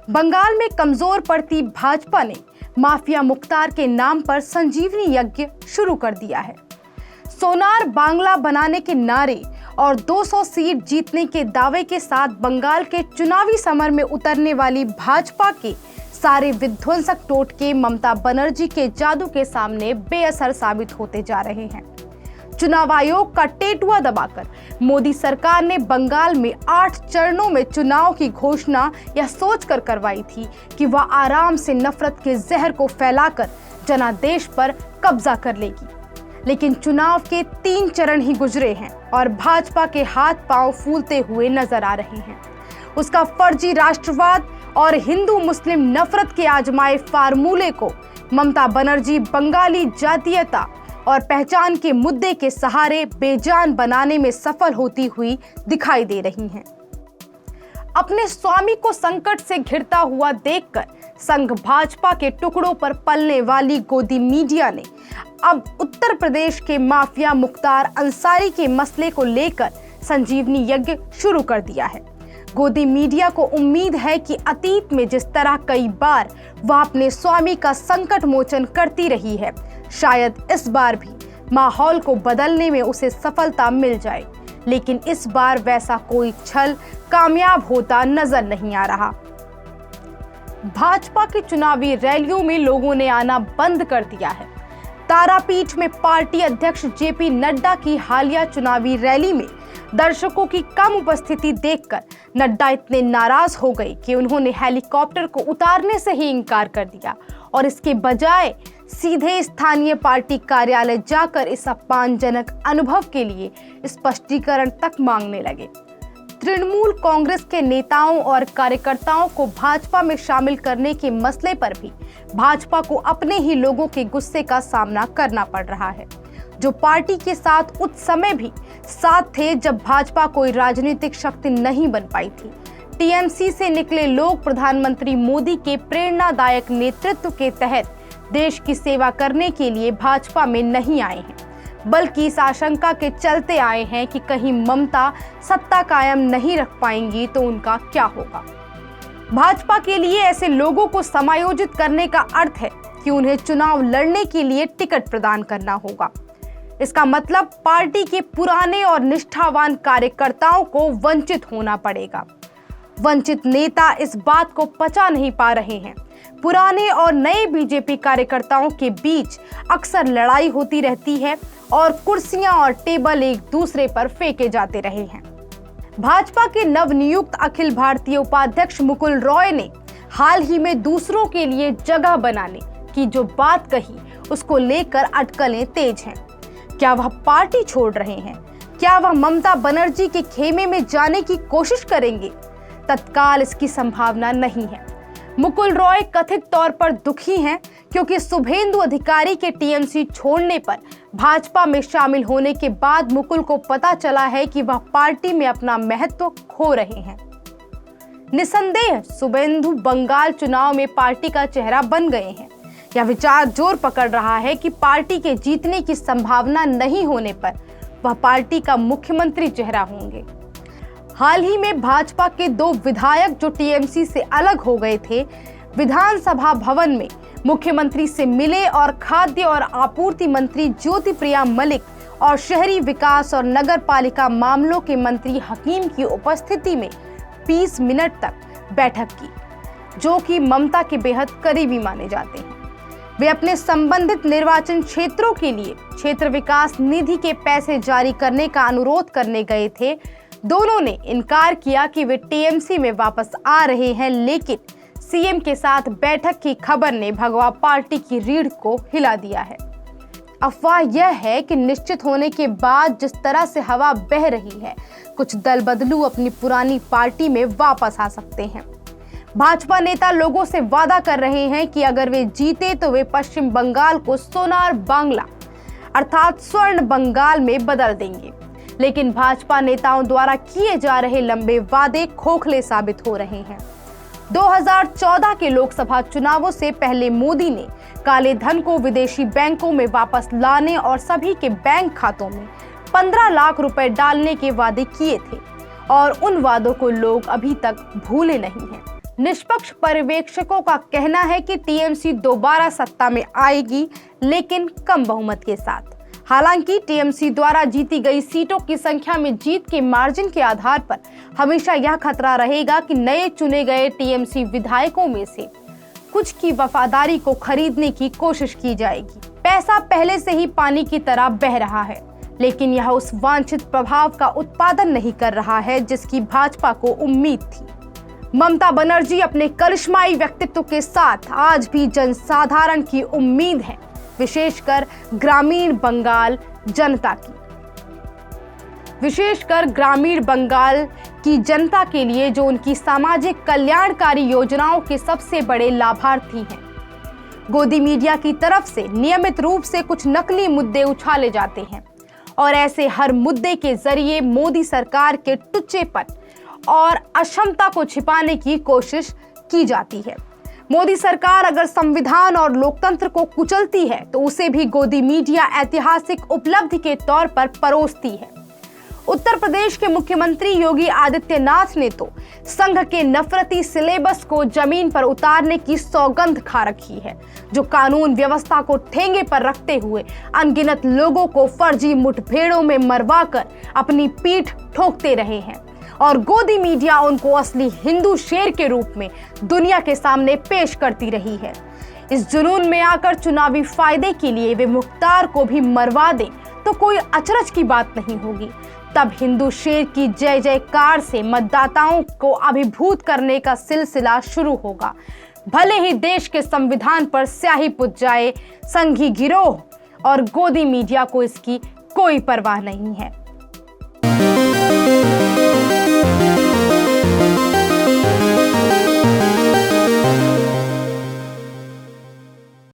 बंगाल में कमजोर पड़ती भाजपा ने माफिया मुख्तार के नाम पर संजीवनी यज्ञ शुरू कर दिया है। सोनार बांग्ला बनाने के नारे और 200 सीट जीतने के दावे के साथ बंगाल के चुनावी समर में उतरने वाली भाजपा के सारे विध्वंसक टोटके ममता बनर्जी के जादू के सामने बेअसर साबित होते जा रहे हैं। चुनाव आयोग का टेटुआ दबाकर मोदी सरकार ने बंगाल में 8 चरणों में चुनाव की घोषणा यह सोचकर करवाई थी कि वह आराम से नफरत के जहर को फैलाकर जनादेश पर कब्जा कर लेगी। लेकिन चुनाव के 3 चरण ही गुजरे हैं और भाजपा के हाथ पांव फूलते हुए नजर आ रहे हैं। उसका फर्जी राष्ट्रवाद और हिंदू मुस्लिम नफरत के आजमाए फार्मूले को ममता बनर्जी बंगाली जातीयता और पहचान के मुद्दे के सहारे बेजान बनाने में सफल होती हुई दिखाई दे रही हैं। अपने स्वामी को संकट से घिरता हुआ देखकर संघ भाजपा के टुकड़ों पर पलने वाली गोदी मीडिया ने अब उत्तर प्रदेश के माफिया मुख्तार अंसारी के मसले को लेकर संजीवनी यज्ञ शुरू कर दिया है। गोदी मीडिया को उम्मीद है कि अतीत में जिस तरह कई बार वह अपने स्वामी का संकट मोचन करती रही है, शायद इस बार भी माहौल को बदलने में उसे सफलता मिल जाए। लेकिन इस बार वैसा कोई छल कामयाब होता नजर नहीं आ रहा। भाजपा की चुनावी रैलियों में लोगों ने आना बंद कर दिया है। तारापीठ में पार्टी अध्यक्ष जेपी नड्डा की हालिया चुनावी रैली में दर्शकों की कम उपस्थिति देखकर नड्डा इतने नाराज हो गए कि उन्होंने हेलीकॉप्टर को उतारने से ही इनकार कर दिया और इसके बजाय सीधे स्थानीय पार्टी कार्यालय जाकर इस अपमानजनक अनुभव के लिए स्पष्टीकरण तक मांगने लगे। तृणमूल कांग्रेस के नेताओं और कार्यकर्ताओं को भाजपा में शामिल करने के मसले पर भी भाजपा को अपने ही लोगों के गुस्से का सामना करना पड़ रहा है, जो पार्टी के साथ उस समय भी साथ थे जब भाजपा कोई राजनीतिक शक्ति नहीं बन पाई थी। टीएमसी से निकले लोग प्रधानमंत्री मोदी के प्रेरणादायक नेतृत्व के तहत देश की सेवा करने के लिए भाजपा में नहीं आए हैं, बल्कि इस आशंका के चलते आए हैं कि कहीं ममता सत्ता कायम नहीं रख पाएंगी तो उनका क्या होगा। भाजपा के लिए ऐसे लोगों को समायोजित करने का अर्थ है कि उन्हें चुनाव लड़ने के लिए टिकट प्रदान करना होगा। इसका मतलब पार्टी के पुराने और निष्ठावान कार्यकर्ताओं को वंचित होना पड़ेगा। वंचित नेता इस बात को पचा नहीं पा रहे हैं। पुराने और नए बीजेपी कार्यकर्ताओं के बीच अक्सर लड़ाई होती रहती है और कुर्सियां और टेबल एक दूसरे पर फेंके जाते रहे हैं। भाजपा के नवनियुक्त अखिल भारतीय उपाध्यक्ष मुकुल रॉय ने हाल ही में दूसरों के लिए जगह बनाने की जो बात कही, उसको लेकर अटकलें तेज हैं। क्या वह पार्टी छोड़ रहे हैं? क्या वह ममता बनर्जी के खेमे में जाने की कोशिश करेंगे? तत्काल इसकी संभावना नहीं है। मुकुल रॉय कथित तौर पर दुखी हैं क्योंकि शुभेंदु अधिकारी के टीएमसी छोड़ने पर भाजपा में शामिल होने के बाद मुकुल को पता चला है कि वह पार्टी में अपना महत्व खो रहे हैं। निसंदेह शुभेंदु बंगाल चुनाव में पार्टी का चेहरा बन गए हैं। यह विचार जोर पकड़ रहा है कि पार्टी के जीतने की संभावना नहीं होने पर वह पार्टी का मुख्यमंत्री चेहरा होंगे। हाल ही में भाजपा के 2 विधायक जो टीएमसी से अलग हो गए थे, विधानसभा भवन में मुख्यमंत्री से मिले और खाद्य और आपूर्ति मंत्री ज्योतिप्रिया मलिक और शहरी विकास और नगर पालिका मामलों के मंत्री हकीम की उपस्थिति में 20 मिनट तक बैठक की, जो कि ममता के बेहद करीबी माने जाते हैं। वे अपने संबंधित निर्वाचन क्षेत्रों के लिए क्षेत्र विकास निधि के पैसे जारी करने का अनुरोध करने गए थे। दोनों ने इनकार किया कि वे टीएमसी में वापस आ रहे हैं, लेकिन सीएम के साथ बैठक की खबर ने भगवा पार्टी की रीढ़ को हिला दिया है। अफवाह यह है कि निश्चित होने के बाद जिस तरह से हवा बह रही है, कुछ दल बदलू अपनी पुरानी पार्टी में वापस आ सकते हैं। भाजपा नेता लोगों से वादा कर रहे हैं कि अगर वे जीते तो वे पश्चिम बंगाल को सोनार बांग्ला अर्थात स्वर्ण बंगाल में बदल देंगे। लेकिन भाजपा नेताओं द्वारा किए जा रहे लंबे वादे खोखले साबित हो रहे हैं। 2014 के लोकसभा चुनावों से पहले मोदी ने काले धन को विदेशी बैंकों में वापस लाने और सभी के बैंक खातों में 15 लाख रुपए डालने के वादे किए थे और उन वादों को लोग अभी तक भूले नहीं हैं। निष्पक्ष पर्यवेक्षकों का कहना है कि टीएमसी दोबारा सत्ता में आएगी, लेकिन कम बहुमत के साथ। हालांकि टीएमसी द्वारा जीती गई सीटों की संख्या में जीत के मार्जिन के आधार पर हमेशा यह खतरा रहेगा कि नए चुने गए टीएमसी विधायकों में से कुछ की वफादारी को खरीदने की कोशिश की जाएगी। पैसा पहले से ही पानी की तरह बह रहा है, लेकिन यह उस वांछित प्रभाव का उत्पादन नहीं कर रहा है जिसकी भाजपा को उम्मीद थी। ममता बनर्जी अपने करिश्माई व्यक्तित्व के साथ आज भी जनसाधारण की उम्मीद है, विशेषकर ग्रामीण बंगाल जनता की। विशेषकर ग्रामीण बंगाल की जनता के लिए जो उनकी सामाजिक कल्याणकारी योजनाओं के सबसे बड़े लाभार्थी हैं। गोदी मीडिया की तरफ से नियमित रूप से कुछ नकली मुद्दे उछाले जाते हैं और ऐसे हर मुद्दे के जरिए मोदी सरकार के टुच्चेपन और अक्षमता को छिपाने की कोशिश की जाती है। मोदी सरकार अगर संविधान और लोकतंत्र को कुचलती है तो उसे भी गोदी मीडिया ऐतिहासिक उपलब्धि के तौर पर परोसती है। उत्तर प्रदेश के मुख्यमंत्री योगी आदित्यनाथ ने तो संघ के नफरती सिलेबस को जमीन पर उतारने की सौगंध खा रखी है, जो कानून व्यवस्था को ठेंगे पर रखते हुए अनगिनत लोगों को फर्जी मुठभेड़ों में मरवाकर अपनी पीठ ठोकते रहे हैं और गोदी मीडिया उनको असली हिंदू शेर के रूप में दुनिया के सामने पेश करती रही है। इस जुनून में आकर चुनावी फायदे के लिए वे मुख्तार को भी मरवा दें तो कोई अचरज की बात नहीं होगी। तब हिंदू शेर की जय जयकार से मतदाताओं को अभिभूत करने का सिलसिला शुरू होगा। भले ही देश के संविधान पर स्याही पुत जाए, संघी गिरोह और गोदी मीडिया को इसकी कोई परवाह नहीं है।